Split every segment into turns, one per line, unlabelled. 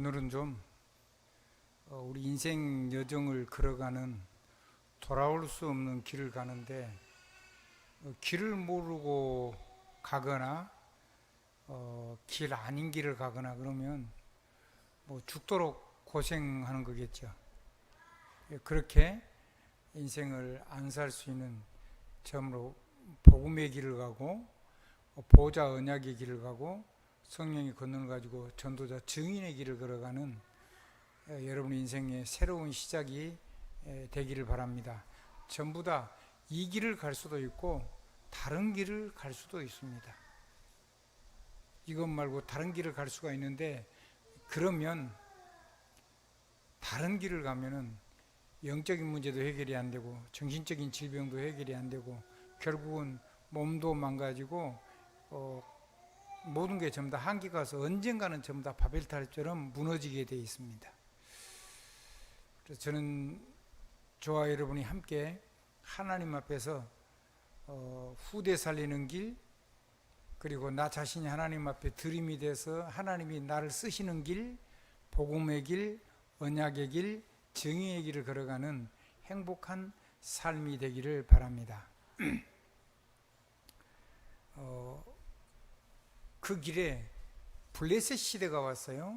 오늘은 좀 우리 인생 여정을 걸어가는 돌아올 수 없는 길을 가는데 길을 모르고 가거나 길 아닌 길을 가거나 그러면 뭐 죽도록 고생하는 거겠죠. 그렇게 인생을 안 살 수 있는 점으로 복음의 길을 가고 보호자 언약의 길을 가고 성령의 권능을 가지고 전도자 증인의 길을 걸어가는 여러분 인생의 새로운 시작이 되기를 바랍니다. 전부 다 이 길을 갈 수도 있고 다른 길을 갈 수도 있습니다. 이것 말고 다른 길을 갈 수가 있는데, 그러면 다른 길을 가면은 영적인 문제도 해결이 안 되고 정신적인 질병도 해결이 안 되고 결국은 몸도 망가지고 모든 게 전부 다 한계가 와서 언젠가는 전부 다 바벨탑처럼 무너지게 되어 있습니다. 그래서 저는 저와 여러분이 함께 하나님 앞에서 후대 살리는 길, 그리고 나 자신이 하나님 앞에 드림이 돼서 하나님이 나를 쓰시는 길, 복음의 길, 언약의 길, 정의의 길을 걸어가는 행복한 삶이 되기를 바랍니다. 그 길에 블레셋 시대가 왔어요.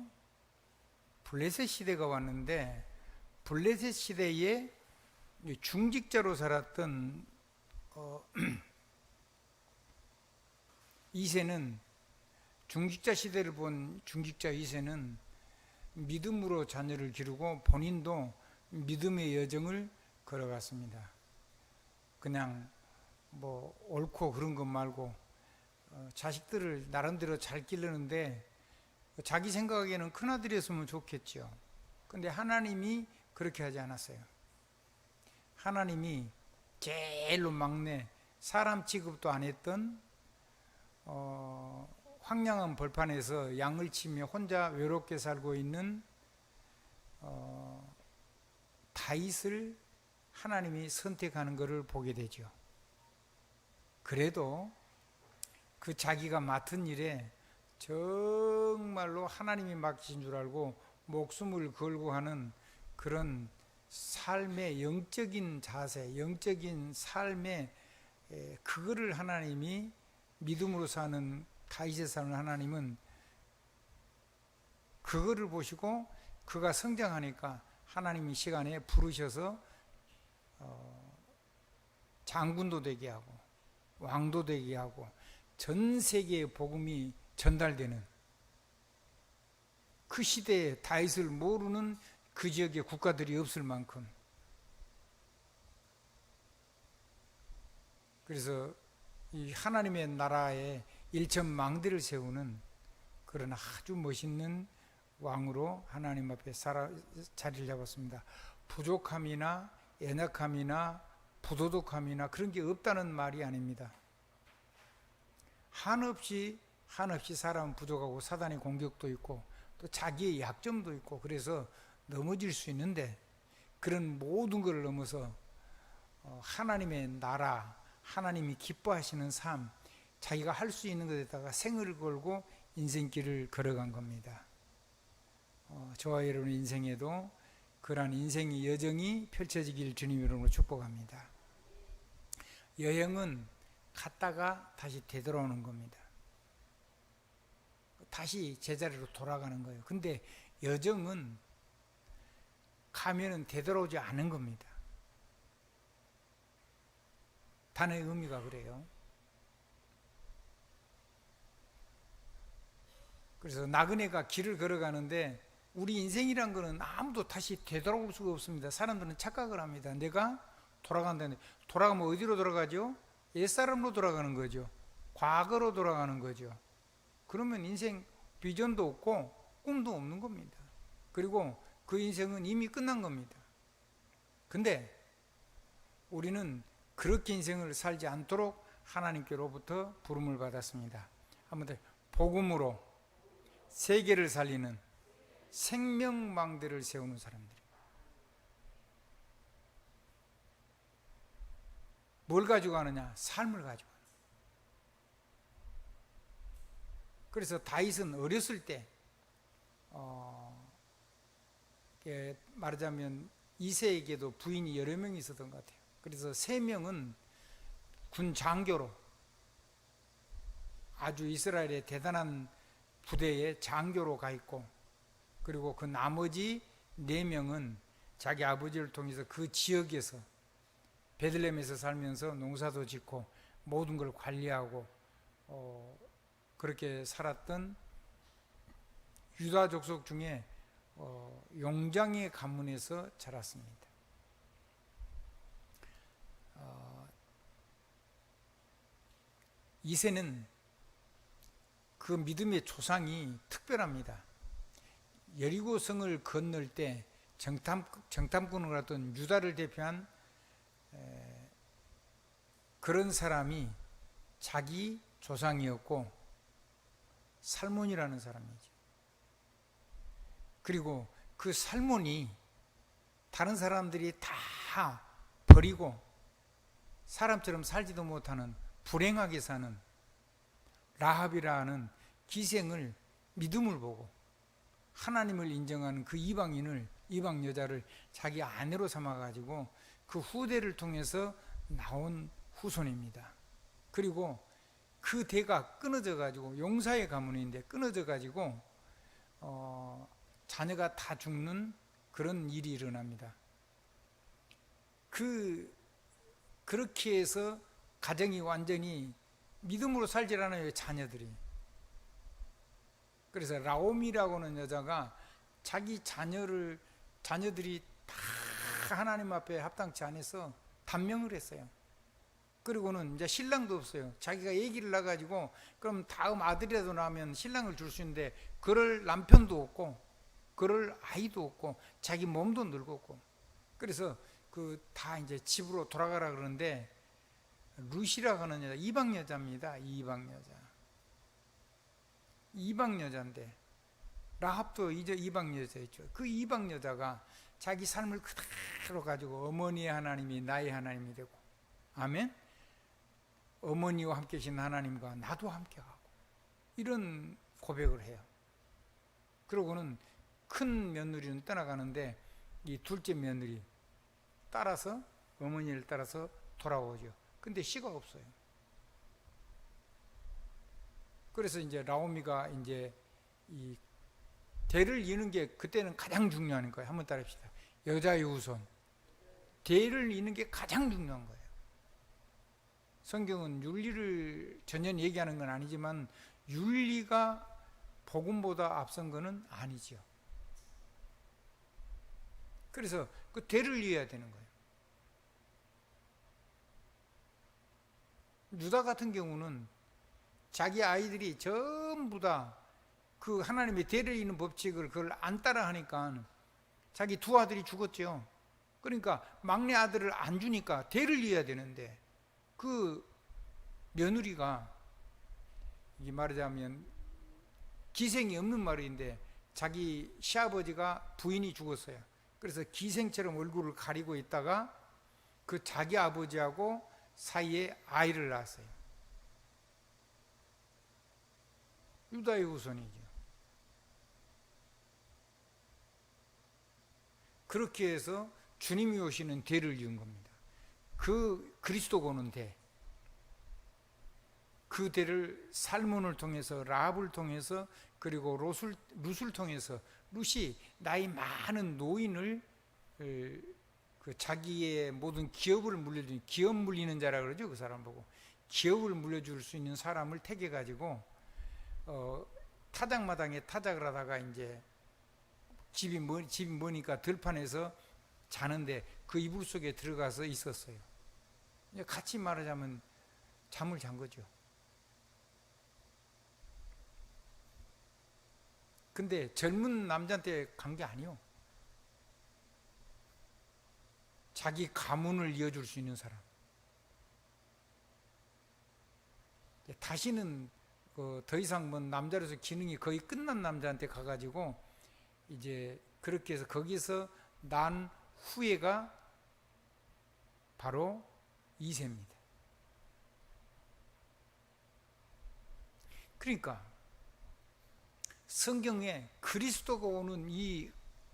블레셋 시대가 왔는데, 블레셋 시대에 중직자로 살았던 이새는, 중직자 시대를 본 중직자 이새는 믿음으로 자녀를 기르고 본인도 믿음의 여정을 걸어갔습니다. 그냥 뭐 옳고 그런 것 말고 자식들을 나름대로 잘 기르는데 자기 생각에는 큰아들이었으면 좋겠죠. 근데 하나님이 그렇게 하지 않았어요. 하나님이 제일로 막내, 사람 취급도 안 했던 황량한 벌판에서 양을 치며 혼자 외롭게 살고 있는 다윗을 하나님이 선택하는 것을 보게 되죠. 그래도 그 자기가 맡은 일에 정말로 하나님이 맡기신 줄 알고 목숨을 걸고 하는 그런 삶의 영적인 자세, 영적인 삶의 그거를 하나님이 믿음으로 사는 다윗의 사는 하나님은 그거를 보시고 그가 성장하니까 하나님이 시간에 부르셔서 장군도 되게 하고 왕도 되게 하고 전 세계의 복음이 전달되는, 그 시대에 다윗을 모르는 그 지역의 국가들이 없을 만큼, 그래서 이 하나님의 나라에 일천망대를 세우는 그런 아주 멋있는 왕으로 하나님 앞에 자리를 잡았습니다. 부족함이나 연약함이나 부도덕함이나 그런 게 없다는 말이 아닙니다. 한없이 사람은 부족하고 사단의 공격도 있고 또 자기의 약점도 있고 그래서 넘어질 수 있는데, 그런 모든 것을 넘어서 하나님의 나라, 하나님이 기뻐하시는 삶, 자기가 할 수 있는 것에다가 생을 걸고 인생길을 걸어간 겁니다. 저와 여러분의 인생에도 그러한 인생의 여정이 펼쳐지길 주님 이름으로 축복합니다. 여행은 갔다가 다시 되돌아오는 겁니다. 다시 제자리로 돌아가는 거예요. 근데 여정은 가면은 되돌아오지 않은 겁니다. 단어의 의미가 그래요. 그래서 나그네가 길을 걸어가는데 우리 인생이란 거는 아무도 다시 되돌아올 수가 없습니다. 사람들은 착각을 합니다. 내가 돌아간다는데, 돌아가면 어디로 돌아가죠? 옛사람으로 돌아가는 거죠. 과거로 돌아가는 거죠. 그러면 인생 비전도 없고 꿈도 없는 겁니다. 그리고 그 인생은 이미 끝난 겁니다. 근데 우리는 그렇게 인생을 살지 않도록 하나님께로부터 부름을 받았습니다. 한번 더, 복음으로 세계를 살리는 생명망대를 세우는 사람들. 뭘 가지고 가느냐? 삶을 가지고 가는. 그래서 다윗은 어렸을 때 말하자면 이세에게도 부인이 여러 명 있었던 것 같아요. 그래서 3명은 군 장교로 아주 이스라엘의 대단한 부대에 장교로 가 있고, 그리고 그 나머지 4명은 자기 아버지를 통해서 그 지역에서 베들레헴에서 살면서 농사도 짓고 모든 걸 관리하고 그렇게 살았던 유다 족속 중에 용장의 가문에서 자랐습니다. 이새는 그 믿음의 조상이 특별합니다. 여리고 성을 건널 때 정탐꾼을 하던 유다를 대표한 그런 사람이 자기 조상이었고 살몬이라는 사람이죠. 그리고 그 살몬이 다른 사람들이 다 버리고 사람처럼 살지도 못하는 불행하게 사는 라합이라는 기생을 믿음을 보고 하나님을 인정하는 그 이방 여자를 자기 아내로 삼아가지고 그 후대를 통해서 나온 후손입니다. 그리고 그 대가 끊어져가지고 용사의 가문인데 끊어져가지고 자녀가 다 죽는 그런 일이 일어납니다. 그렇게 해서 가정이 완전히 믿음으로 살질 않아요, 자녀들이. 그래서 라옴이라고는 여자가 자기 자녀들이 다 하나님 앞에 합당치 않아서 단명을 했어요. 그리고는 이제 신랑도 없어요. 자기가 아기를 낳아가지고 그럼 다음 아들이라도 낳으면 신랑을 줄 수 있는데 그럴 남편도 없고 그럴 아이도 없고 자기 몸도 늙었고, 그래서 다 이제 집으로 돌아가라 그러는데 루시라고 하는 여자, 이방 여자입니다. 이방 여자인데 라합도 이제 이방 여자였죠. 그 이방 여자가 자기 삶을 그대로 가지고 어머니의 하나님이 나의 하나님이 되고, 아멘. 어머니와 함께 계신 하나님과 나도 함께 하고 이런 고백을 해요. 그러고는 큰 며느리는 떠나가는데 이 둘째 며느리 따라서 어머니를 따라서 돌아오죠. 근데 씨가 없어요. 그래서 이제 라오미가 이제 이 대를 이는 게 그때는 가장 중요한 거예요. 한번 따라합시다. 여자의 후손. 대를 이는 게 가장 중요한 거예요. 성경은 윤리를 전혀 얘기하는 건 아니지만 윤리가 복음보다 앞선 것은 아니죠. 그래서 그 대를 이어야 되는 거예요. 유다 같은 경우는 자기 아이들이 전부 다 그 하나님의 대를 이는 법칙을 그걸 안 따라 하니까 자기 두 아들이 죽었죠. 그러니까 막내 아들을 안 주니까 대를 이어야 되는데 그 며느리가, 이 말하자면 기생이 없는 말인데 자기 시아버지가 부인이 죽었어요. 그래서 기생처럼 얼굴을 가리고 있다가 그 자기 아버지하고 사이에 아이를 낳았어요. 유다의 후손이죠. 그렇게 해서 주님이 오시는 대를 이은 겁니다. 그 그리스도가 오는 대, 그 대를 살몬을 통해서 라합을 통해서 그리고 룻을 통해서, 룻이 나이 많은 노인을 그 자기의 모든 기업을 물려주는, 기업 물리는 자라 그러죠. 그 사람 보고 기업을 물려줄 수 있는 사람을 택해 가지고 타작마당에 타작을 하다가 이제 집이 머니까 들판에서 자는데 그 이불 속에 들어가서 있었어요. 같이 말하자면 잠을 잔 거죠. 근데 젊은 남자한테 간 게 아니요. 자기 가문을 이어줄 수 있는 사람. 다시는 더 이상 뭐 남자로서 기능이 거의 끝난 남자한테 가가지고 이제 그렇게 해서 거기서 난 후예가 바로 이새입니다. 그러니까 성경에 그리스도가 오는 이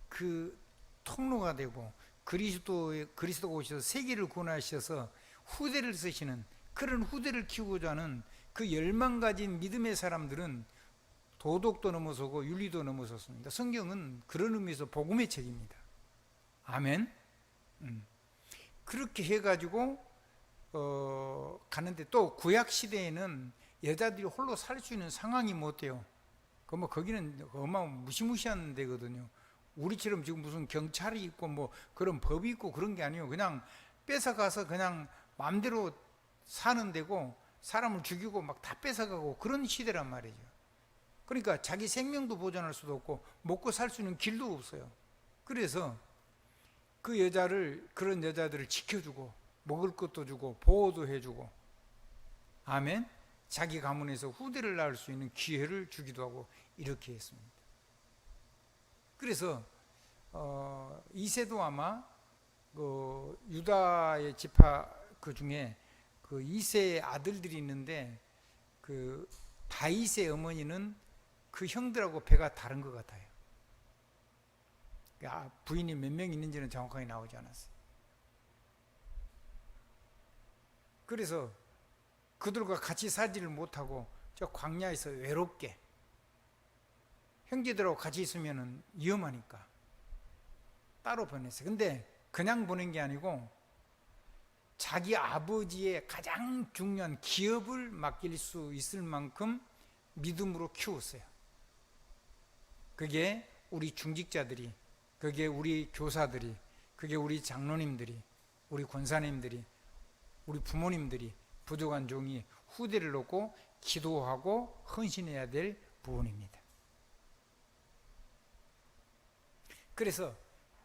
그 통로가 되고 그리스도가 오셔서 세계를 구원하셔서 후대를 쓰시는, 그런 후대를 키우고자 하는 그 열망 가진 믿음의 사람들은 도덕도 넘어서고 윤리도 넘어섰습니다. 성경은 그런 의미에서 복음의 책입니다. 아멘. 그렇게 해가지고 가는데, 또 구약 시대에는 여자들이 홀로 살 수 있는 상황이 못 돼요. 뭐 거기는 무시무시한 데거든요. 우리처럼 지금 무슨 경찰이 있고 뭐 그런 법이 있고 그런 게 아니에요. 그냥 뺏어가서 그냥 마음대로 사는 데고, 사람을 죽이고 막 다 뺏어가고 그런 시대란 말이죠. 그러니까 자기 생명도 보존할 수도 없고 먹고 살 수 있는 길도 없어요. 그래서 그런 여자들을 지켜주고 먹을 것도 주고 보호도 해주고, 아멘, 자기 가문에서 후대를 낳을 수 있는 기회를 주기도 하고 이렇게 했습니다. 그래서 이세도 아마 그 유다의 지파 그 중에 그 이세의 아들들이 있는데, 그 다윗의 어머니는 그 형들하고 배가 다른 것 같아요. 부인이 몇 명 있는지는 정확하게 나오지 않았어요. 그래서 그들과 같이 살지를 못하고 저 광야에서 외롭게, 형제들하고 같이 있으면 위험하니까 따로 보냈어요. 근데 그냥 보낸 게 아니고 자기 아버지의 가장 중요한 기업을 맡길 수 있을 만큼 믿음으로 키웠어요. 그게 우리 중직자들이, 그게 우리 교사들이, 그게 우리 장로님들이, 우리 권사님들이, 우리 부모님들이, 부족한 종이 후대를 놓고 기도하고 헌신해야 될 부분입니다. 그래서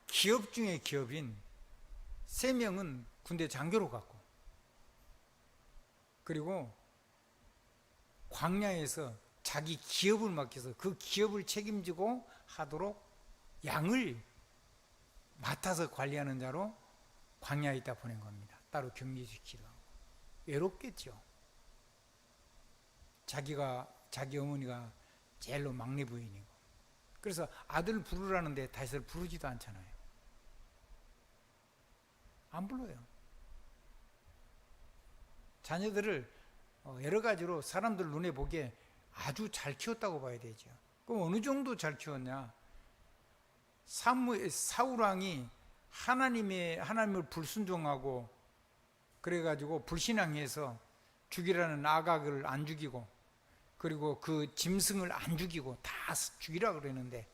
기업 중에 기업인 3명은 군대 장교로 갔고, 그리고 광야에서 자기 기업을 맡겨서 그 기업을 책임지고 하도록 양을 맡아서 관리하는 자로 광야에 있다 보낸 겁니다. 따로 격리시키기도 하고. 외롭겠죠. 자기 어머니가 제일로 막내 부인이고. 그래서 아들 부르라는데 다윗을 부르지도 않잖아요. 안 불러요. 자녀들을 여러 가지로 사람들 눈에 보기에 아주 잘 키웠다고 봐야 되죠. 그럼 어느 정도 잘 키웠냐? 사울왕이 하나님을 불순종하고 그래가지고 불신앙해서 죽이라는 아각을 안 죽이고, 그리고 그 짐승을 안 죽이고 다 죽이라고 그러는데,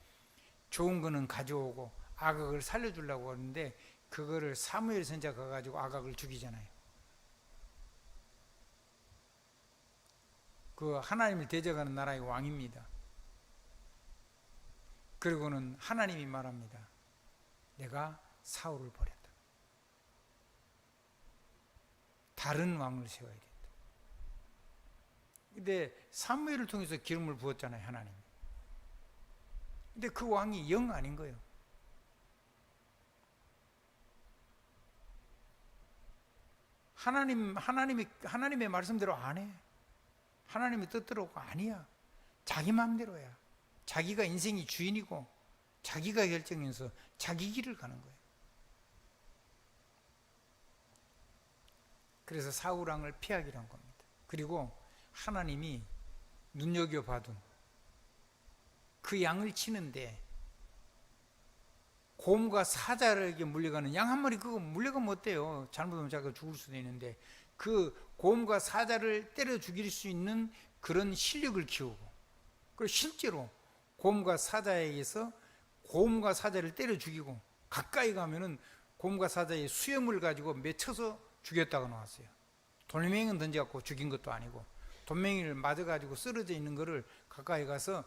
좋은 거는 가져오고 아각을 살려주려고 하는데, 그거를 사무엘 선지자가 가가지고 아각을 죽이잖아요. 그 하나님을 대적하는 나라의 왕입니다. 그리고는 하나님이 말합니다. 내가 사울을 버렸다. 다른 왕을 세워야 된다. 근데 사무엘을 통해서 기름을 부었잖아요, 하나님. 근데 그 왕이 영 아닌 거예요. 하나님의 말씀대로 안 해. 하나님의 뜻대로 아니야. 자기 마음대로야. 자기가 인생이 주인이고 자기가 결정해서 자기 길을 가는 거예요. 그래서 사울왕을 피하기로 한 겁니다. 그리고 하나님이 눈여겨봐둔 그 양을 치는데, 곰과 사자에게 물려가는 양 한 마리, 그거 물려가면 어때요? 잘못하면 자기가 죽을 수도 있는데, 그 곰과 사자를 때려 죽일 수 있는 그런 실력을 키우고, 그리고 실제로 곰과 사자에게서 곰과 사자를 때려 죽이고, 가까이 가면은 곰과 사자의 수염을 가지고 맺혀서 죽였다고 나왔어요. 돌멩이는 던져갖고 죽인 것도 아니고, 돌멩이를 맞아가지고 쓰러져 있는 거를 가까이 가서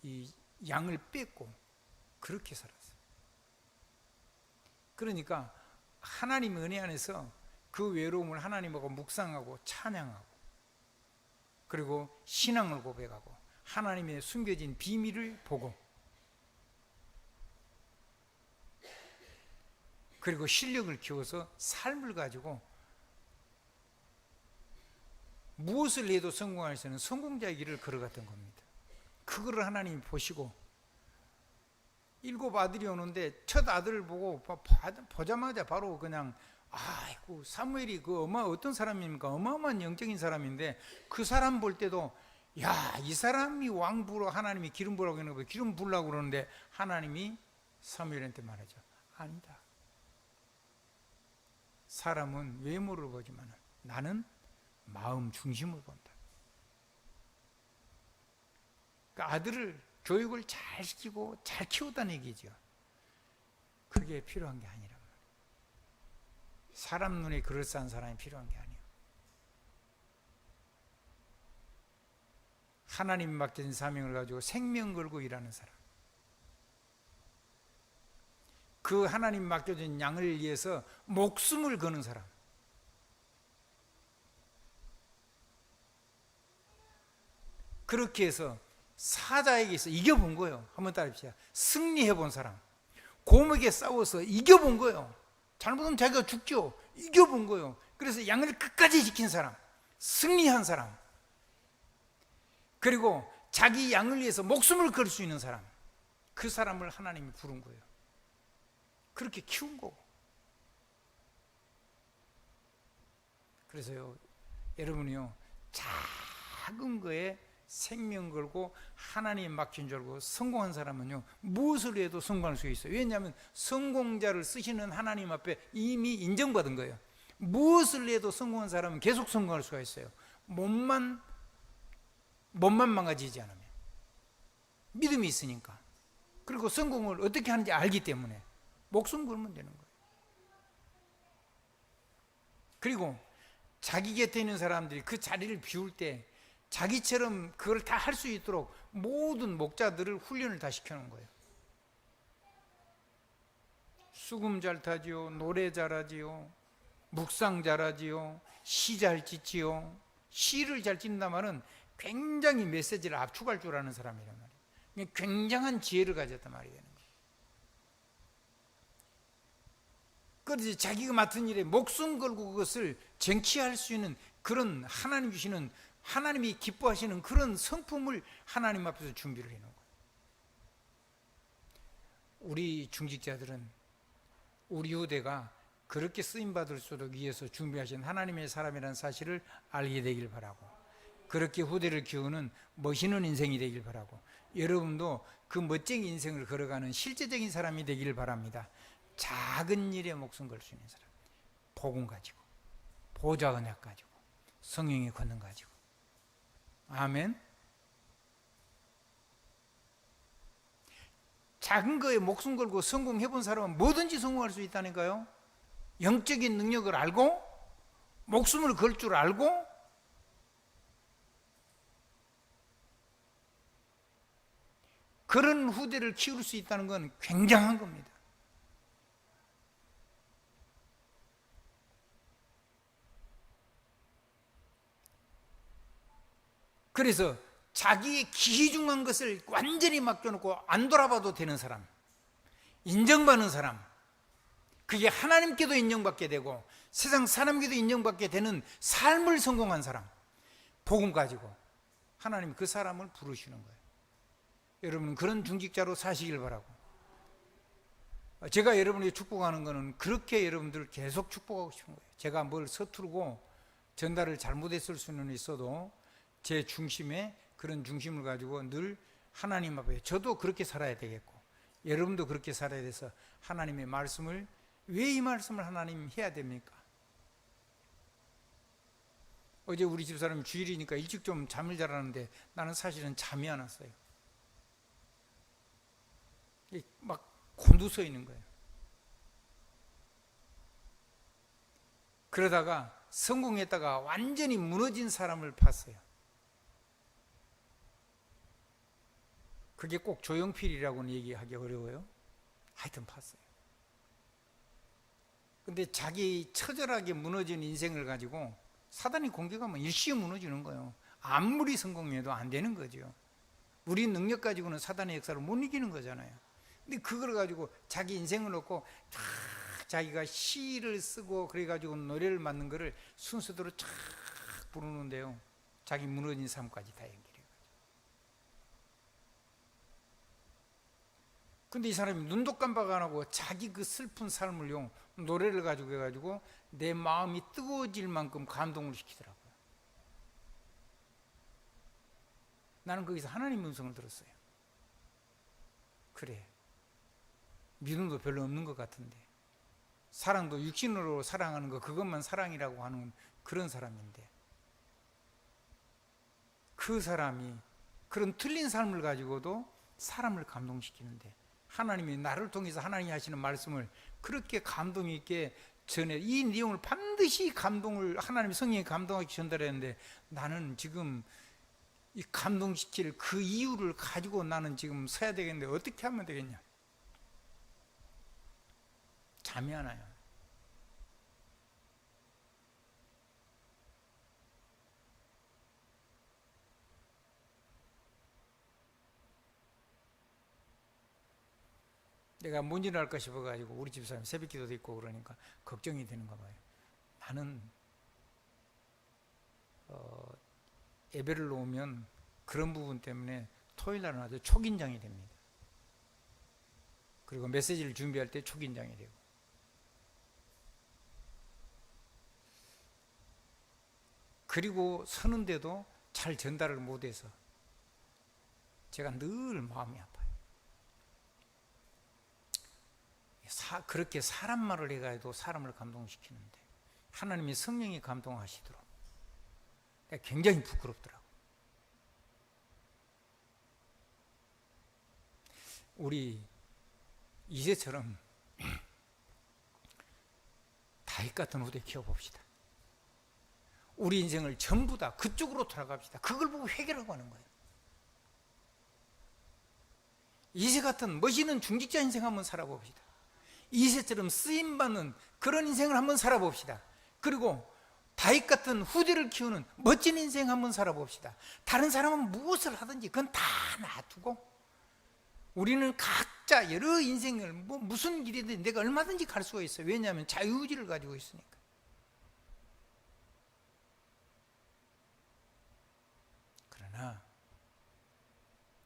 이 양을 뺏고 그렇게 살았어요. 그러니까 하나님의 은혜 안에서 그 외로움을 하나님하고 묵상하고 찬양하고, 그리고 신앙을 고백하고 하나님의 숨겨진 비밀을 보고, 그리고 실력을 키워서 삶을 가지고 무엇을 해도 성공할 수 있는 성공자의 길을 걸어갔던 겁니다. 그거를 하나님이 보시고 7 아들이 오는데 첫 아들을 보고 보자마자 바로 그냥, 아이고, 사무엘이 어떤 사람입니까? 어마어마한 영적인 사람인데 그 사람 볼 때도, 야, 이 사람이 왕부로 하나님이 기름 부으라고 하는 거, 기름 부으려고 그러는데 하나님이 사무엘한테 말하죠. 아니다. 사람은 외모를 보지만 나는 마음 중심을 본다. 그러니까 아들을 교육을 잘 시키고 잘 키웠다는 얘기죠. 그게 필요한 게 아니란 말이에요. 사람 눈에 그럴싸한 사람이 필요한 게 아니에요. 하나님 맡겨진 사명을 가지고 생명 걸고 일하는 사람, 그 하나님 맡겨진 양을 위해서 목숨을 거는 사람, 그렇게 해서 사자에게서 이겨본 거예요. 한번 따라합시다. 승리해 본 사람, 곰에게 싸워서 이겨본 거예요. 잘못하면 자기가 죽죠. 이겨본 거예요. 그래서 양을 끝까지 지킨 사람, 승리한 사람, 그리고 자기 양을 위해서 목숨을 걸 수 있는 사람, 그 사람을 하나님이 부른 거예요. 그렇게 키운 거고. 그래서요, 여러분이요, 작은 거에 생명 걸고 하나님 맡긴 줄 알고 성공한 사람은요, 무엇을 해도 성공할 수 있어요. 왜냐하면 성공자를 쓰시는 하나님 앞에 이미 인정받은 거예요. 무엇을 해도 성공한 사람은 계속 성공할 수가 있어요. 몸만 망가지지 않으면, 믿음이 있으니까, 그리고 성공을 어떻게 하는지 알기 때문에 목숨 걸면 되는 거예요. 그리고 자기 곁에 있는 사람들이 그 자리를 비울 때 자기처럼 그걸 다 할 수 있도록 모든 목자들을 훈련을 다 시켜놓은 거예요. 수금 잘 타지요, 노래 잘하지요, 묵상 잘하지요, 시 잘 짓지요. 시를 잘 짓는다 말은 굉장히 메시지를 압축할 줄 아는 사람이란 말이에요. 굉장한 지혜를 가졌단 말이 되는 거예요. 그래서 자기가 맡은 일에 목숨 걸고 그것을 쟁취할 수 있는 그런 하나님 주시는, 하나님이 기뻐하시는 그런 성품을 하나님 앞에서 준비를 해놓은 거예요. 우리 중직자들은 우리 후대가 그렇게 쓰임받을 수 있도록 위해서 준비하신 하나님의 사람이라는 사실을 알게 되길 바라고, 그렇게 후대를 키우는 멋있는 인생이 되길 바라고, 여러분도 그 멋진 인생을 걸어가는 실제적인 사람이 되길 바랍니다. 작은 일에 목숨 걸 수 있는 사람, 복음 가지고, 보좌 언약 가지고, 성령의 권능 가지고. 아멘. 작은 거에 목숨 걸고 성공해 본 사람은 뭐든지 성공할 수 있다니까요. 영적인 능력을 알고 목숨을 걸 줄 알고, 그런 후대를 키울 수 있다는 건 굉장한 겁니다. 그래서 자기의 귀중한 것을 완전히 맡겨놓고 안 돌아봐도 되는 사람, 인정받는 사람, 그게 하나님께도 인정받게 되고 세상 사람에게도 인정받게 되는 삶을 성공한 사람, 복음 가지고 하나님이 그 사람을 부르시는 거예요. 여러분은 그런 중직자로 사시길 바라고, 제가 여러분에게 축복하는 것은 그렇게 여러분들을 계속 축복하고 싶은 거예요. 제가 뭘 서투르고 전달을 잘못했을 수는 있어도 제 중심에 그런 중심을 가지고 늘 하나님 앞에 저도 그렇게 살아야 되겠고 여러분도 그렇게 살아야 돼서 하나님의 말씀을, 왜 이 말씀을 하나님 해야 됩니까? 어제 우리 집사람이 주일이니까 일찍 좀 잠을 자라는데 나는 사실은 잠이 안 왔어요. 막 곤두서 있는 거예요. 그러다가 성공했다가 완전히 무너진 사람을 봤어요. 그게 꼭 조용필이라고는 얘기하기 어려워요. 하여튼 봤어요. 근데 자기 처절하게 무너진 인생을 가지고 사단이 공격하면 일시에 무너지는 거예요. 아무리 성공해도 안 되는 거죠. 우리 능력 가지고는 사단의 역사를 못 이기는 거잖아요. 근데 그걸 가지고 자기 인생을 놓고 쫙 자기가 시를 쓰고 그래가지고 노래를 만든 거를 순서대로 쫙 부르는데요, 자기 무너진 삶까지 다 연결해요. 근데 이 사람이 눈도 깜박 안 하고 자기 그 슬픈 삶을요 노래를 가지고 해가지고 내 마음이 뜨거워질 만큼 감동을 시키더라고요. 나는 거기서 하나님의 음성을 들었어요. 그래, 믿음도 별로 없는 것 같은데, 사랑도 육신으로 사랑하는 거 그것만 사랑이라고 하는 그런 사람인데, 그 사람이 그런 틀린 삶을 가지고도 사람을 감동시키는데, 하나님이 나를 통해서 하나님이 하시는 말씀을 그렇게 감동 있게 전해, 이 내용을 반드시 감동을 하나님 성령이 감동하게 전달했는데, 나는 지금 이 감동시킬 그 이유를 가지고 나는 지금 서야 되겠는데 어떻게 하면 되겠냐? 잠이 안 와요. 내가 뭔 일을 할까 싶어가지고 우리 집사람 새벽기도도 있고 그러니까 걱정이 되는가 봐요. 나는 예배를 놓으면 그런 부분 때문에 토요일 날은 아주 초긴장이 됩니다. 그리고 메시지를 준비할 때 초긴장이 되고, 그리고 서는데도 잘 전달을 못해서 제가 늘 마음이 아파요. 그렇게 사람 말을 해가지고 사람을 감동시키는데 하나님이 성령이 감동하시도록 굉장히 부끄럽더라고요. 우리 이세처럼 다윗 같은 후대 키워봅시다. 우리 인생을 전부 다 그쪽으로 돌아갑시다. 그걸 보고 회개라고 하는 거예요. 이세 같은 멋있는 중직자 인생 한번 살아봅시다. 이세처럼 쓰임받는 그런 인생을 한번 살아봅시다. 그리고 다윗 같은 후대를 키우는 멋진 인생 한번 살아봅시다. 다른 사람은 무엇을 하든지 그건 다 놔두고 우리는 각자 여러 인생을 무슨 길이든 내가 얼마든지 갈 수가 있어요. 왜냐하면 자유의지를 가지고 있으니까. 그러나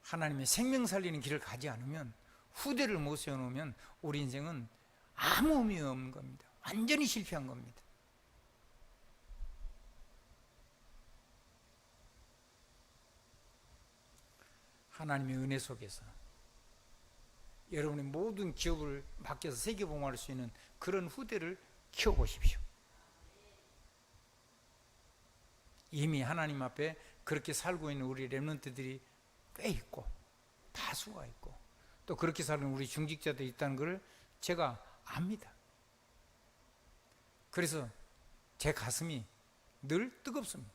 하나님의 생명 살리는 길을 가지 않으면, 후대를 못 세워놓으면 우리 인생은 아무 의미 없는 겁니다. 완전히 실패한 겁니다. 하나님의 은혜 속에서 여러분의 모든 기업을 맡겨서 세계봉헌할 수 있는 그런 후대를 키워보십시오. 이미 하나님 앞에 그렇게 살고 있는 우리 렘넌트들이 꽤 있고 다수가 있고 또 그렇게 사는 우리 중직자들이 있다는 것을 제가 압니다. 그래서 제 가슴이 늘 뜨겁습니다.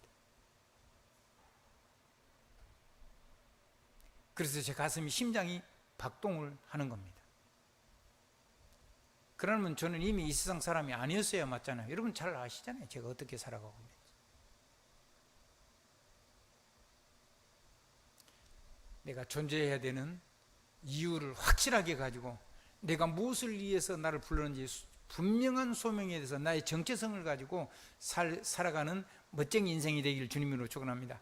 그래서 제 가슴이 심장이 박동을 하는 겁니다. 그러면 저는 이미 이 세상 사람이 아니었어야 맞잖아요. 여러분 잘 아시잖아요. 제가 어떻게 살아가고 있는지. 내가 존재해야 되는 이유를 확실하게 가지고 내가 무엇을 위해서 나를 불렀는지 분명한 소명에 대해서 나의 정체성을 가지고 살아가는 멋쟁이 인생이 되기를 주님으로 축원합니다.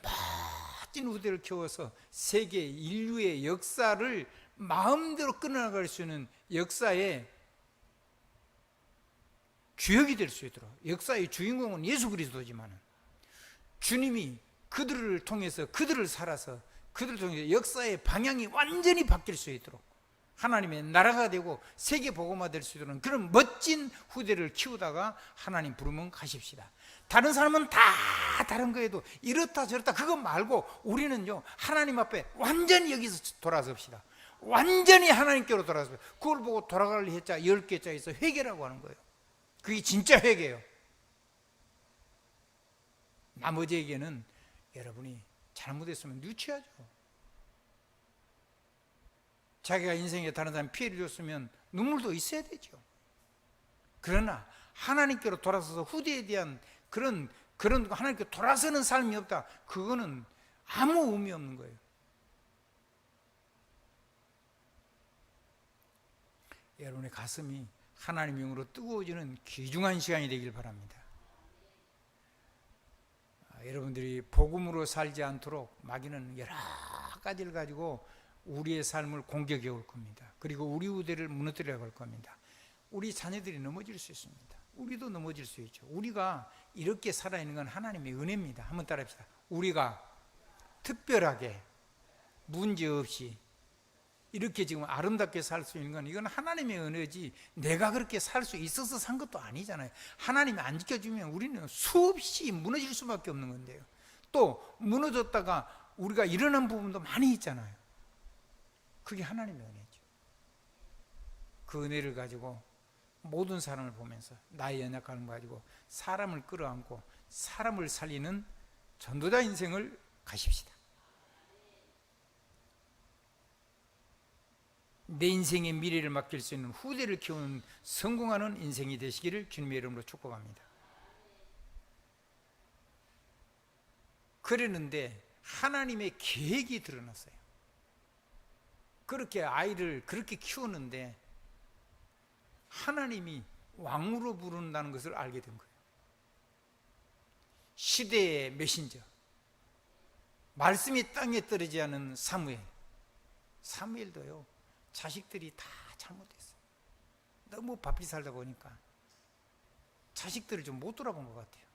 멋진 후대를 키워서 세계 인류의 역사를 마음대로 끌어나갈 수 있는 역사의 주역이 될 수 있도록, 역사의 주인공은 예수 그리스도지만 주님이 그들을 통해서 그들을 살아서 그들을 통해서 역사의 방향이 완전히 바뀔 수 있도록 하나님의 나라가 되고 세계 복음화 될 수 있도록 그런 멋진 후대를 키우다가 하나님 부르면 가십시다. 다른 사람은 다 다른 거에도 이렇다 저렇다 그거 말고 우리는요 하나님 앞에 완전히 여기서 돌아섭시다. 완전히 하나님께로 돌아섭시다. 그걸 보고 돌아갈 해자 10개자 있어 회개라고 하는 거예요. 그게 진짜 회개예요. 나머지에게는 여러분이 잘못했으면 뉘치하죠. 자기가 인생에 다른 사람 피해를 줬으면 눈물도 있어야 되죠. 그러나 하나님께로 돌아서서 후대에 대한 그런 하나님께 돌아서는 삶이 없다. 그거는 아무 의미 없는 거예요. 여러분의 가슴이 하나님의 영으로 뜨거워지는 귀중한 시간이 되길 바랍니다. 여러분들이 복음으로 살지 않도록 마귀는 여러 가지를 가지고 우리의 삶을 공격해 올 겁니다. 그리고 우리 우대를 무너뜨려 갈 겁니다. 우리 자녀들이 넘어질 수 있습니다. 우리도 넘어질 수 있죠. 우리가 이렇게 살아있는 건 하나님의 은혜입니다. 한번 따라합시다. 우리가 특별하게 문제없이 이렇게 지금 아름답게 살 수 있는 건 이건 하나님의 은혜지, 내가 그렇게 살 수 있어서 산 것도 아니잖아요. 하나님이 안 지켜주면 우리는 수없이 무너질 수밖에 없는 건데요. 또 무너졌다가 우리가 일어난 부분도 많이 있잖아요. 그게 하나님의 은혜죠. 그 은혜를 가지고 모든 사람을 보면서 나의 연약함을 가지고 사람을 끌어안고 사람을 살리는 전도자 인생을 가십시다. 내 인생의 미래를 맡길 수 있는 후대를 키우는 성공하는 인생이 되시기를 주님의 이름으로 축복합니다. 그랬는데 하나님의 계획이 드러났어요. 그렇게 아이를 그렇게 키우는데 하나님이 왕으로 부른다는 것을 알게 된 거예요. 시대의 메신저, 말씀이 땅에 떨어지지 않은 사무엘도요 자식들이 다 잘못했어요. 너무 바삐 살다 보니까 자식들을 좀 못 돌아본 것 같아요.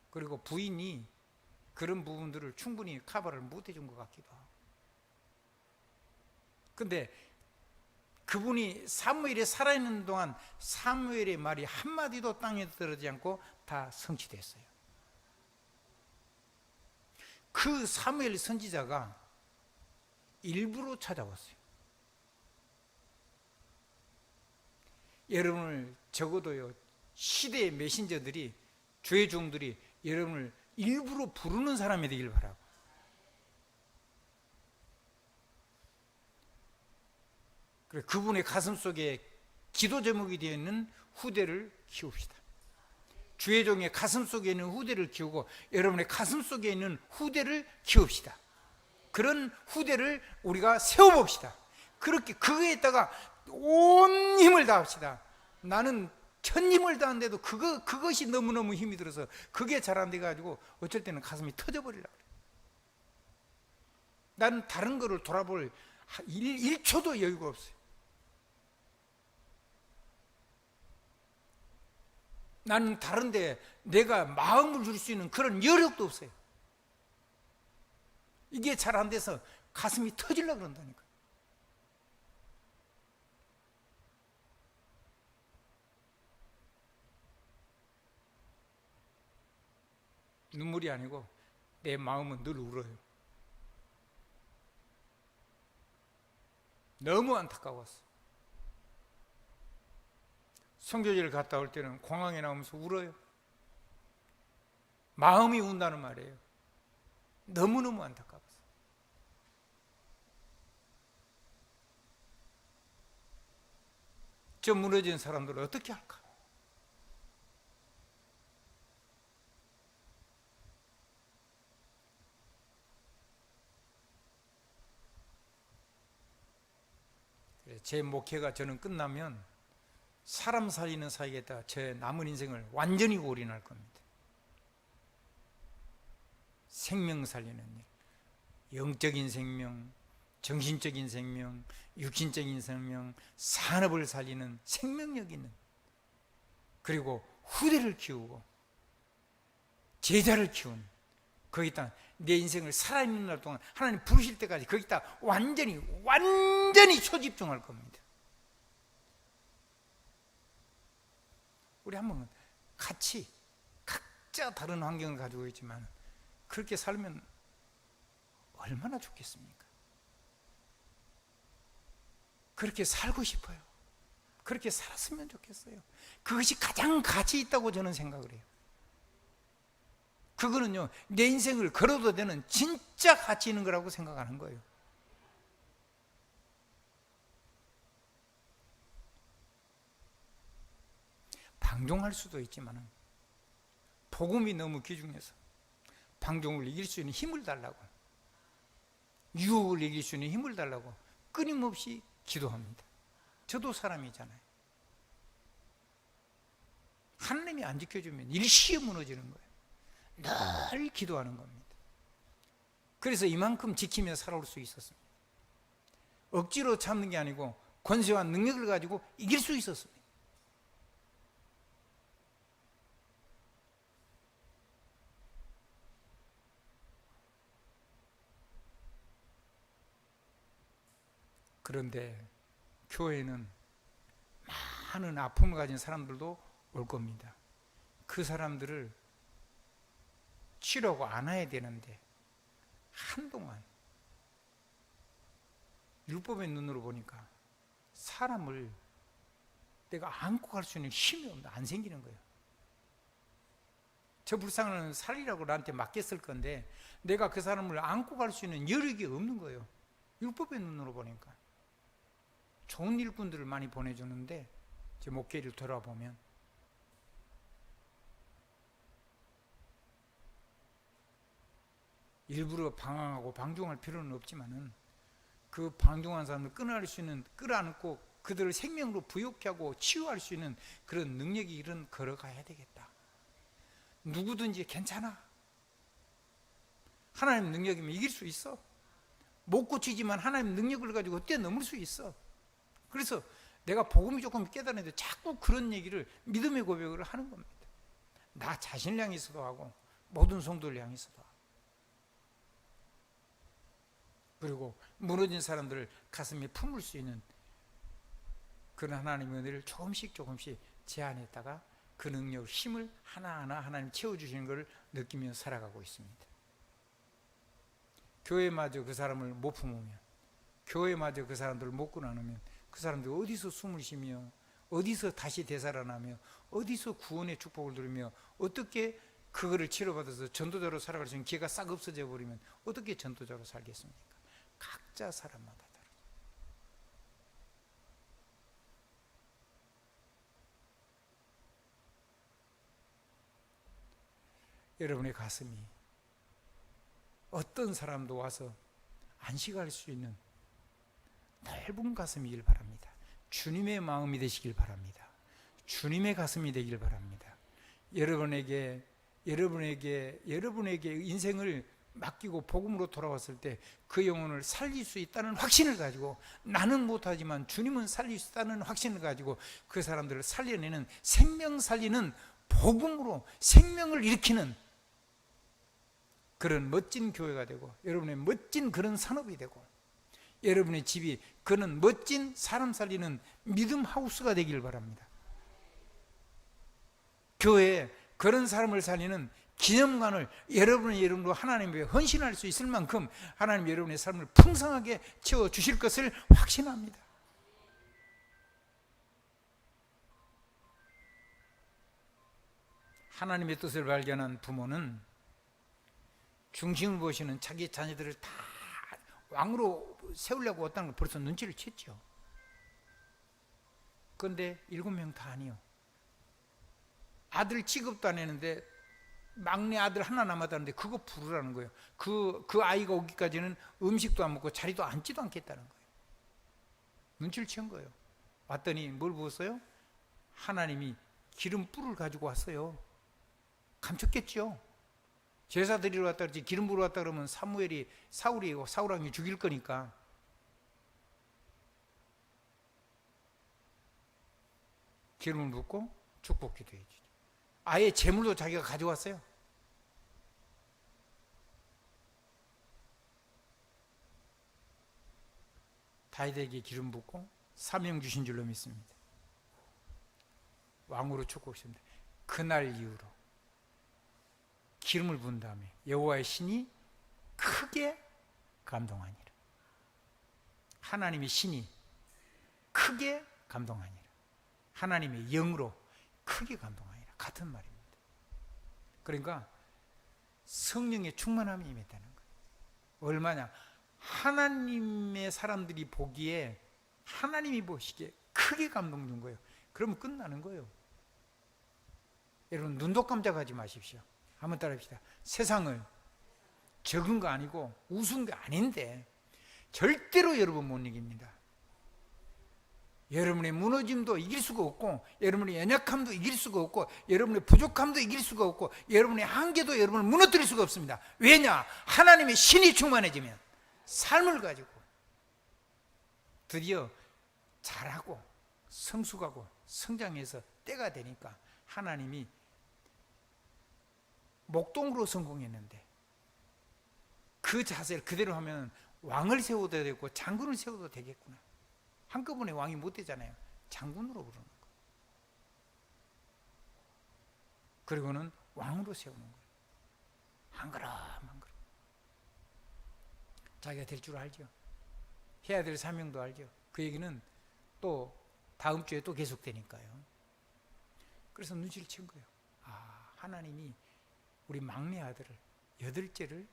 그리고 부인이 그런 부분들을 충분히 커버를 못 해준 것 같기도 하고. 근데 그분이 사무엘이 살아있는 동안 사무엘의 말이 한마디도 땅에 떨어지지 않고 다 성취됐어요. 그 사무엘 선지자가 일부러 찾아왔어요. 여러분을 적어도요 시대의 메신저들이, 주의 종들이 여러분을 일부러 부르는 사람이 되길 바라고. 그래, 그분의 가슴 속에 기도 제목이 되어 있는 후대를 키웁시다. 주의 종의 가슴 속에 있는 후대를 키우고 여러분의 가슴 속에 있는 후대를 키웁시다. 그런 후대를 우리가 세워봅시다. 그렇게 그거에다가 온 힘을 다합시다. 나는 천 힘을 다하는데도 그것이 너무너무 힘이 들어서 그게 잘 안 돼가지고 어쩔 때는 가슴이 터져버리려고 그래요. 나는 다른 거를 돌아볼 1초도 여유가 없어요. 나는 다른데 내가 마음을 줄 수 있는 그런 여력도 없어요. 이게 잘 안 돼서 가슴이 터지려고 그런다니까. 눈물이 아니고 내 마음은 늘 울어요. 너무 안타까웠어. 선교지를 갔다 올 때는 공항에 나오면서 울어요. 마음이 운다는 말이에요. 너무너무 안타까웠어. 저 무너진 사람들을 어떻게 할까? 제 목회가 저는 끝나면 사람 살리는 사역에다 제 남은 인생을 완전히 올인할 겁니다. 생명 살리는 일, 영적인 생명, 정신적인 생명, 육신적인 생명, 산업을 살리는 생명력 있는, 그리고 후대를 키우고 제자를 키우는, 거기다 내 인생을 살아있는 날 동안 하나님 부르실 때까지 거기다 완전히 초집중할 겁니다. 우리 한번 같이 각자 다른 환경을 가지고 있지만 그렇게 살면 얼마나 좋겠습니까? 그렇게 살고 싶어요. 그렇게 살았으면 좋겠어요. 그것이 가장 가치 있다고 저는 생각을 해요. 그거는요, 내 인생을 걸어도 되는 진짜 가치 있는 거라고 생각하는 거예요. 방종할 수도 있지만 복음이 너무 귀중해서 방종을 이길 수 있는 힘을 달라고, 유혹을 이길 수 있는 힘을 달라고 끊임없이 기도합니다. 저도 사람이잖아요. 하나님이 안 지켜주면 일시에 무너지는 거예요. 늘 기도하는 겁니다. 그래서 이만큼 지키며 살아올 수 있었습니다. 억지로 참는 게 아니고 권세와 능력을 가지고 이길 수 있었습니다. 그런데 교회는 많은 아픔을 가진 사람들도 올 겁니다. 그 사람들을 치료하고 안아야 되는데 한동안 율법의 눈으로 보니까 사람을 내가 안고 갈 수 있는 힘이 안 생기는 거예요. 저 불쌍한 살리라고 나한테 맡겼을 건데 내가 그 사람을 안고 갈 수 있는 여력이 없는 거예요. 율법의 눈으로 보니까. 좋은 일꾼들을 많이 보내주는데 제 목회를 돌아보면 일부러 방황하고 방종할 필요는 없지만은 그 방종한 사람을 끌어낼 수 있는, 끌어안고 그들을 생명으로 부욕케 하고 치유할 수 있는 그런 능력이 이런 걸어가야 되겠다. 누구든지 괜찮아. 하나님 능력이면 이길 수 있어. 못 고치지만 하나님 능력을 가지고 뛰어넘을 수 있어. 그래서 내가 복음이 조금 깨달았는데 자꾸 그런 얘기를 믿음의 고백을 하는 겁니다. 나 자신을 향해서도 하고 모든 성도를 향해서도 하고. 그리고 무너진 사람들을 가슴에 품을 수 있는 그런 하나님의 은혜를 조금씩 제안했다가 그 능력, 힘을 하나하나 하나님 채워주시는 것을 느끼며 살아가고 있습니다. 교회마저 그 사람을 못 품으면, 교회마저 그 사람들을 못 끌어안으면 그 사람들 어디서 숨을 쉬며, 어디서 다시 되살아나며, 어디서 구원의 축복을 누리며, 어떻게 그거를 치료받아서 전도자로 살아갈 수 있는 기회가 싹 없어져 버리면 어떻게 전도자로 살겠습니까? 각자 사람마다 다르죠. 여러분의 가슴이 어떤 사람도 와서 안식할 수 있는 넓은 가슴이길 바랍니다. 주님의 마음이 되시길 바랍니다. 주님의 가슴이 되길 바랍니다. 여러분에게 인생을 맡기고 복음으로 돌아왔을 때 그 영혼을 살릴 수 있다는 확신을 가지고, 나는 못하지만 주님은 살릴 수 있다는 확신을 가지고 그 사람들을 살려내는, 생명 살리는 복음으로 생명을 일으키는 그런 멋진 교회가 되고, 여러분의 멋진 그런 산업이 되고, 여러분의 집이 그런 멋진 사람 살리는 믿음 하우스가 되길 바랍니다. 교회에 그런 사람을 살리는 기념관을 여러분의 이름으로 하나님께 헌신할 수 있을 만큼 하나님 여러분의 삶을 풍성하게 채워주실 것을 확신합니다. 하나님의 뜻을 발견한 부모는 중심을 보시는 자기 자녀들을 다 왕으로 세우려고 왔다는 걸 벌써 눈치를 챘죠. 그런데 7명 다 아니요. 아들 취급도 안 했는데 막내 아들 하나 남았다는데 그거 부르라는 거예요. 그 아이가 오기까지는 음식도 안 먹고 자리도 앉지도 않겠다는 거예요. 눈치를 챈 거예요. 왔더니 뭘 부었어요? 하나님이 기름불을 가지고 왔어요. 감췄겠죠. 제사 드리러 왔다 그러지, 기름 부으러 왔다 그러면 사울이 사울왕이 죽일 거니까. 기름을 붓고 축복 기도해 주죠. 아예 재물도 자기가 가져왔어요. 다윗에게 기름 붓고 사명 주신 줄로 믿습니다. 왕으로 축복했습니다. 그날 이후로 기름을 부은 다음에 여호와의 신이 크게 감동하니라. 하나님의 신이 크게 감동하니라. 하나님의 영으로 크게 감동하니라. 같은 말입니다. 그러니까 성령의 충만함이 임했다는 거예요. 얼마냐? 하나님의 사람들이 보기에, 하나님이 보시기에 크게 감동 준 거예요. 그러면 끝나는 거예요. 여러분 눈도 깜짝하지 마십시오. 한번 따라합시다. 세상을 적은 거 아니고 우스운 게 아닌데 절대로 여러분 못 이깁니다. 여러분의 무너짐도 이길 수가 없고, 여러분의 연약함도 이길 수가 없고, 여러분의 부족함도 이길 수가 없고, 여러분의 한계도 여러분을 무너뜨릴 수가 없습니다. 왜냐? 하나님의 신이 충만해지면 삶을 가지고 드디어 자라고 성숙하고 성장해서 때가 되니까 하나님이 목동으로 성공했는데 그 자세를 그대로 하면 왕을 세워도 되고 장군을 세워도 되겠구나. 한꺼번에 왕이 못 되잖아요. 장군으로 그러는 거예요. 그리고는 왕으로 세우는 거예요. 한 걸음 한 걸음. 자기가 될 줄 알죠. 해야 될 사명도 알죠. 그 얘기는 또 다음 주에 또 계속되니까요. 그래서 눈치를 챈 거예요. 아, 하나님이 우리 막내 아들을 여덟째를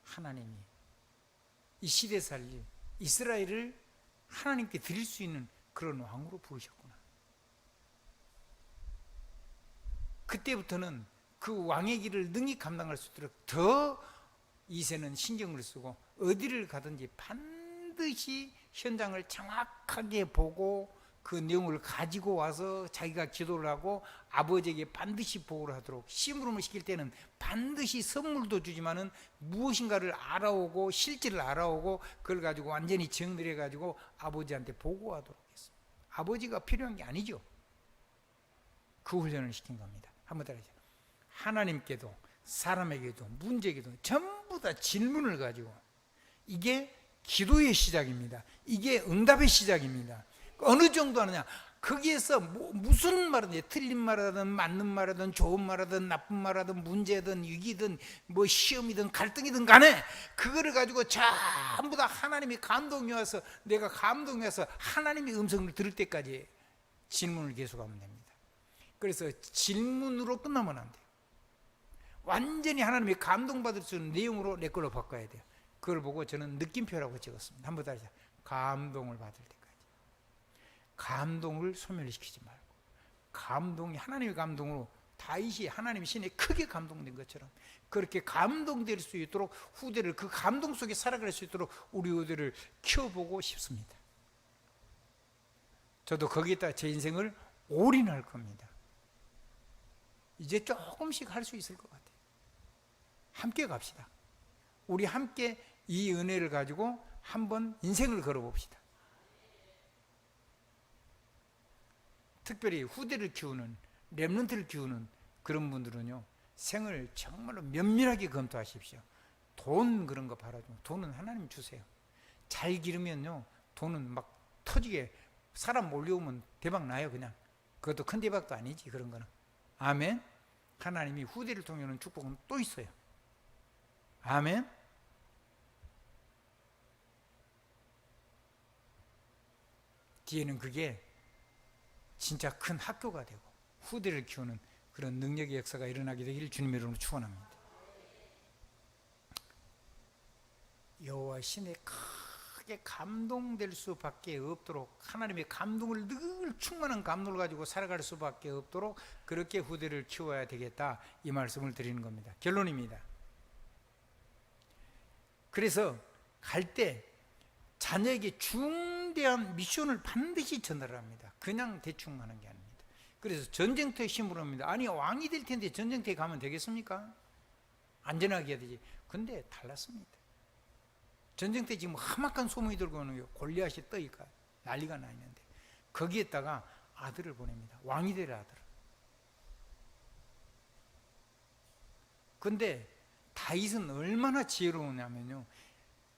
하나님이 이 시대 살릴 이스라엘을 하나님께 드릴 수 있는 그런 왕으로 부르셨구나. 그때부터는 그 왕의 길을 능히 감당할 수 있도록 더 이새는 신경을 쓰고 어디를 가든지 반드시 현장을 정확하게 보고 그 내용을 가지고 와서 자기가 기도를 하고 아버지에게 반드시 보고를 하도록, 심부름을 시킬 때는 반드시 선물도 주지만은 무엇인가를 알아오고 실질을 알아오고 그걸 가지고 완전히 정리해 가지고 아버지한테 보고하도록 했습니다. 아버지가 필요한 게 아니죠. 그 훈련을 시킨 겁니다. 한번 따라하죠. 하나님께도 사람에게도 문제에게도 전부 다 질문을 가지고, 이게 기도의 시작입니다. 이게 응답의 시작입니다. 어느 정도 하느냐, 거기에서 무슨 말이든, 틀린 말하든 맞는 말하든 좋은 말하든 나쁜 말하든 문제든 위기든 뭐 시험이든 갈등이든 간에 그거를 가지고 전부 다 하나님이 감동이 와서, 내가 감동이 와서 하나님의 음성을 들을 때까지 질문을 계속하면 됩니다. 그래서 질문으로 끝나면 안 돼요. 완전히 하나님이 감동받을 수 있는 내용으로 내 걸로 바꿔야 돼요. 그걸 보고 저는 느낌표라고 찍었습니다. 한번 더 하자. 감동을 받을 때까지. 감동을 소멸시키지 말고, 감동이 하나님의 감동으로, 다윗이 하나님 신에 크게 감동된 것처럼 그렇게 감동될 수 있도록 후대를 그 감동 속에 살아갈 수 있도록 우리 후대를 키워보고 싶습니다. 저도 거기에다 제 인생을 올인할 겁니다. 이제 조금씩 할 수 있을 것 같아요. 함께 갑시다. 우리 함께 이 은혜를 가지고 한번 인생을 걸어봅시다. 특별히 후대를 키우는, 렘넌트를 키우는 그런 분들은요, 생을 정말로 면밀하게 검토하십시오. 돈 그런 거 바라죠. 돈은 하나님 주세요. 잘 기르면요, 돈은 막 터지게, 사람 몰려오면 대박 나요. 그냥 그것도 큰 대박도 아니지, 그런 거는. 아멘. 하나님이 후대를 통해오는 축복은 또 있어요. 아멘. 뒤에는 그게 진짜 큰 학교가 되고 후대를 키우는 그런 능력의 역사가 일어나게 되기를 주님의 이름으로 축원합니다. 여호와 신에 크게 감동될 수밖에 없도록, 하나님의 감동을 늘 충만한 감동을 가지고 살아갈 수밖에 없도록 그렇게 후대를 키워야 되겠다, 이 말씀을 드리는 겁니다. 결론입니다. 그래서 갈 때 자녀에게 중대한 미션을 반드시 전달합니다. 그냥 대충 하는 게 아닙니다. 그래서 전쟁터에 심부름합니다. 아니, 왕이 될 텐데 전쟁터에 가면 되겠습니까? 안전하게 해야 되지. 근데 달랐습니다. 전쟁터에 지금 험악한 소문이 돌고 오는 게 골리앗이 떠니까 난리가 나 있는데 거기에다가 아들을 보냅니다. 왕이 될 아들. 근데 다윗은 얼마나 지혜로우냐면요,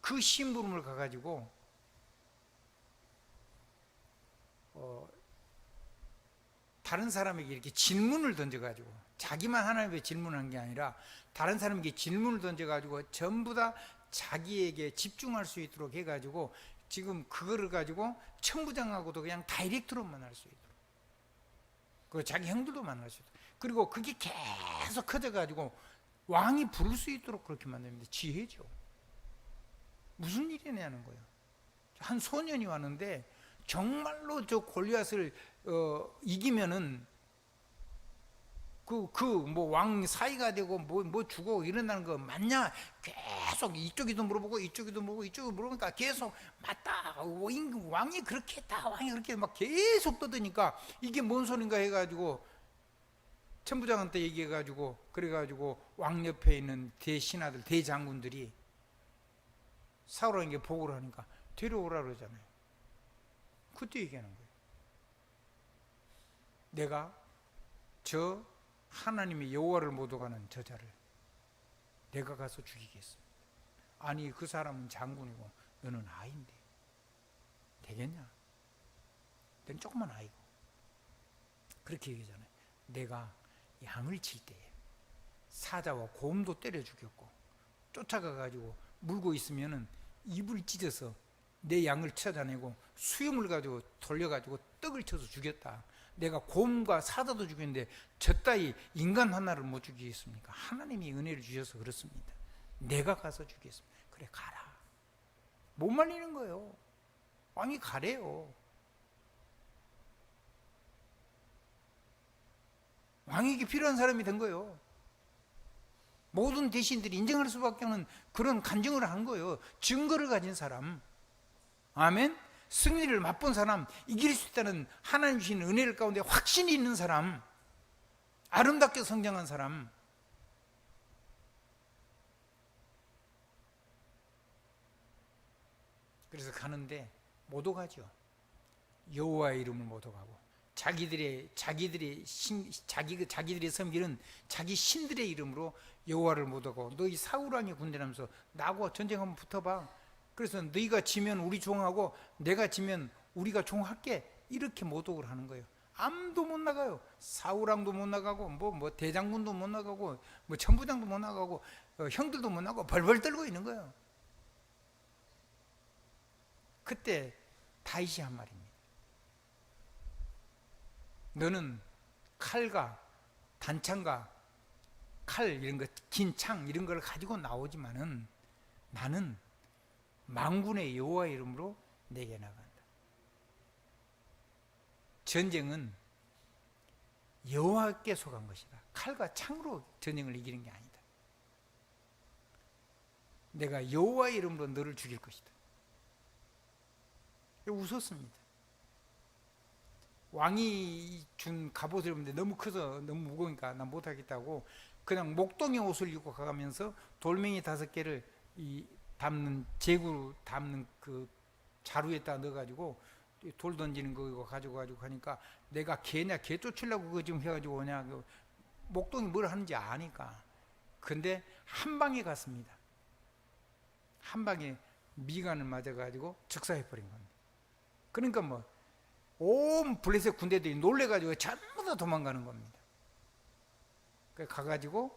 그 심부름을 가가지고 다른 사람에게 이렇게 질문을 던져가지고, 자기만 하나님께 질문한 게 아니라 다른 사람에게 질문을 던져가지고 전부 다 자기에게 집중할 수 있도록 해가지고 지금 그거를 가지고 천부장하고도 그냥 다이렉트로 만날 수 있도록, 그리고 자기 형들도 만날 수 있도록, 그리고 그게 계속 커져가지고 왕이 부를 수 있도록 그렇게 만듭니다. 지혜죠. 무슨 일이냐는 거예요. 한 소년이 왔는데 정말로 저 골리앗을 이기면은 뭐 왕 사이가 되고 뭐 주고 이런다는 거 맞냐? 계속 이쪽에도 물어보고 이쪽에도 물어보고 이쪽에도 물어보니까 계속 맞다. 왕이 그렇게 했다. 왕이 그렇게 막 계속 떠드니까 이게 뭔 소린가 해가지고 천부장한테 얘기해가지고 그래가지고 왕 옆에 있는 대신하들 대장군들이 사울에게 보고를 하니까 데려오라 그러잖아요. 그때 얘기하는 거예요. 내가 저 하나님의 여호와를 못 오가는 저자를 내가 가서 죽이겠습니다. 아니 그 사람은 장군이고 너는 아이인데 되겠냐? 넌 조그만 아이고. 그렇게 얘기하잖아요. 내가 양을 칠 때에 사자와 곰도 때려 죽였고 쫓아가가지고 물고 있으면은 입을 찢어서 내 양을 찾아내고 수염을 가지고 돌려가지고 떡을 쳐서 죽였다. 내가 곰과 사자도 죽였는데 저 따위 인간 하나를 못 죽이겠습니까? 하나님이 은혜를 주셔서 그렇습니다. 내가 가서 죽이겠습니다. 그래 가라. 못 말리는 거예요. 왕이 가래요. 왕에게 필요한 사람이 된 거예요. 모든 대신들이 인정할 수밖에 없는 그런 간증을 한 거예요. 증거를 가진 사람. 아멘. 승리를 맛본 사람, 이길 수 있다는 하나님 주신 은혜를 가운데 확신이 있는 사람, 아름답게 성장한 사람. 그래서 가는데 못 오가죠. 여호와의 이름을 못 오가고 자기들이 섬기는 자기 신들의 이름으로 여호와를 못 오고 너희 사울 왕의 군대라면서 나하고 전쟁 한번 붙어봐. 그래서 너희가 지면 우리 종하고 내가 지면 우리가 종할게. 이렇게 모독을 하는 거예요. 아무도 못 나가요. 사울왕도 못 나가고 뭐 대장군도 못 나가고 뭐 천부장도 못 나가고 형들도 못 나가고 벌벌 떨고 있는 거예요. 그때 다윗이 한 말입니다. 너는 칼과 단창과 칼 이런 거, 긴 창 이런 걸 가지고 나오지만은 나는 만군의 여호와의 이름으로 내게 나간다. 전쟁은 여호와께 속한 것이다. 칼과 창으로 전쟁을 이기는 게 아니다. 내가 여호와의 이름으로 너를 죽일 것이다. 웃었습니다. 왕이 준 갑옷을 입는데 너무 커서 너무 무거우니까 난 못하겠다고 그냥 목동의 옷을 입고 가가면서 돌멩이 5개를 이 담는 제구 담는 그 자루에다 넣어가지고 돌 던지는 거 가지고 가니까 내가 개냐 개 쫓으려고 그거 지금 해가지고 오냐 그 목동이 뭘 하는지 아니까. 근데 한 방에 갔습니다. 한 방에 미간을 맞아가지고 즉사해버린 겁니다. 그러니까 뭐 온 블레셋 군대들이 놀래가지고 전부 다 도망가는 겁니다. 가가지고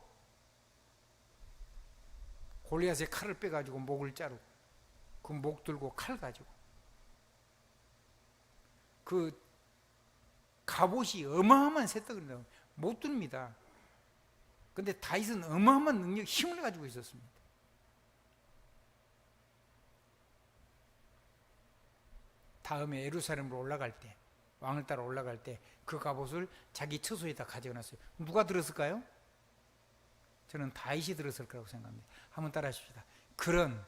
골리앗의 칼을 빼가지고 목을 자르고 그 목 들고 칼 가지고 그 갑옷이 어마어마한 새떡을 못 듭니다. 근데 다윗은 어마어마한 능력, 힘을 가지고 있었습니다. 다음에 예루살렘으로 올라갈 때, 왕을 따라 올라갈 때 그 갑옷을 자기 처소에다 가져가놨어요. 누가 들었을까요? 저는 다윗이 들었을 거라고 생각합니다. 한번 따라 하십시다. 그런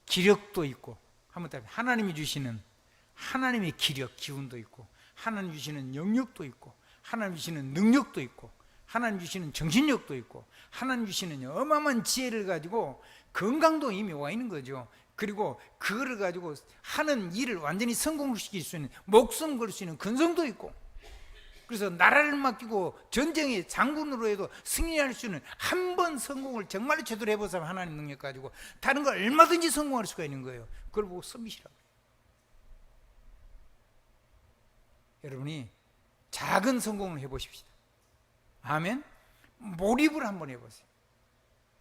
기력도 있고, 한번 따라 하나님이 주시는 하나님의 기력, 기운도 있고, 하나님 주시는 영역도 있고, 하나님 주시는 능력도 있고, 하나님 주시는 정신력도 있고, 하나님 주시는 어마어마한 지혜를 가지고 건강도 이미 와 있는 거죠. 그리고 그거를 가지고 하는 일을 완전히 성공시킬 수 있는, 목숨 걸 수 있는 근성도 있고, 그래서 나라를 맡기고 전쟁의 장군으로 해도 승리할 수 있는, 한 번 성공을 정말로 제대로 해보자면 하나님 능력 가지고 다른 걸 얼마든지 성공할 수가 있는 거예요. 그걸 보고 섬기시라고. 여러분이 작은 성공을 해보십시다. 아멘. 몰입을 한번 해보세요.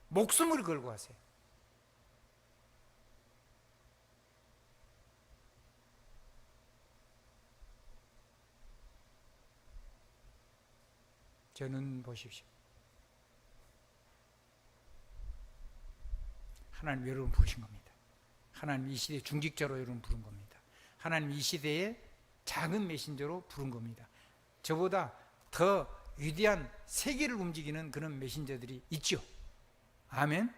목숨을 걸고 하세요. 저는 보십시오. 하나님 여러분 부르신 겁니다. 하나님 이 시대의 중직자로 여러분 부른 겁니다. 하나님 이 시대의 작은 메신저로 부른 겁니다. 저보다 더 위대한 세계를 움직이는 그런 메신저들이 있죠. 아멘.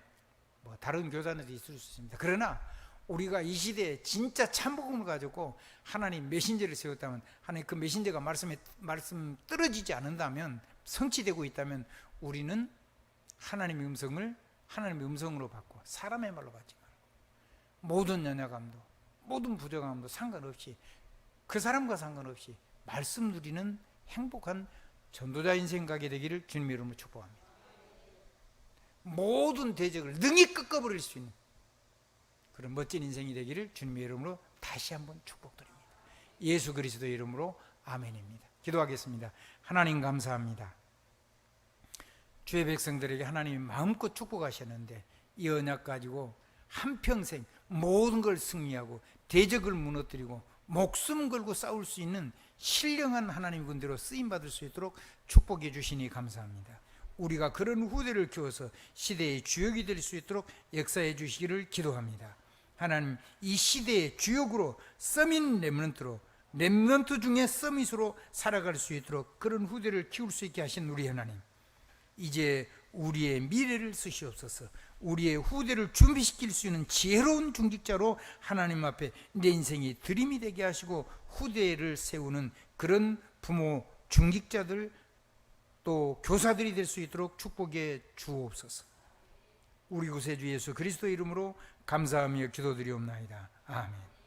뭐 다른 교사들이 있을 수 있습니다. 그러나 우리가 이 시대에 진짜 참복음을 가지고 하나님 메신저를 세웠다면, 하나님 그 메신저가 말씀 떨어지지 않는다면 성취되고 있다면 우리는 하나님의 음성으로 받고 사람의 말로 받지 말고 모든 연약함도 모든 부족함도 상관없이 그 사람과 상관없이 말씀 누리는 행복한 전도자 인생 가게 되기를 주님의 이름으로 축복합니다. 모든 대적을 능히 꺾어버릴 수 있는 그런 멋진 인생이 되기를 주님의 이름으로 다시 한번 축복드립니다. 예수 그리스도의 이름으로 아멘입니다. 기도하겠습니다. 하나님 감사합니다. 주의 백성들에게 하나님이 마음껏 축복하셨는데 이 언약 가지고 한평생 모든 걸 승리하고 대적을 무너뜨리고 목숨 걸고 싸울 수 있는 신령한 하나님 군대로 쓰임받을 수 있도록 축복해 주시니 감사합니다. 우리가 그런 후대를 키워서 시대의 주역이 될 수 있도록 역사해 주시기를 기도합니다. 하나님, 이 시대의 주역으로 서밋 렘넌트로, 렘넌트 중에 서밋으로 살아갈 수 있도록 그런 후대를 키울 수 있게 하신 우리 하나님, 이제 우리의 미래를 쓰시옵소서. 우리의 후대를 준비시킬 수 있는 지혜로운 중직자로 하나님 앞에 내 인생이 드림이 되게 하시고 후대를 세우는 그런 부모, 중직자들 또 교사들이 될 수 있도록 축복해 주옵소서. 우리 구세주 예수 그리스도의 이름으로 감사하며 기도드리옵나이다. 아멘.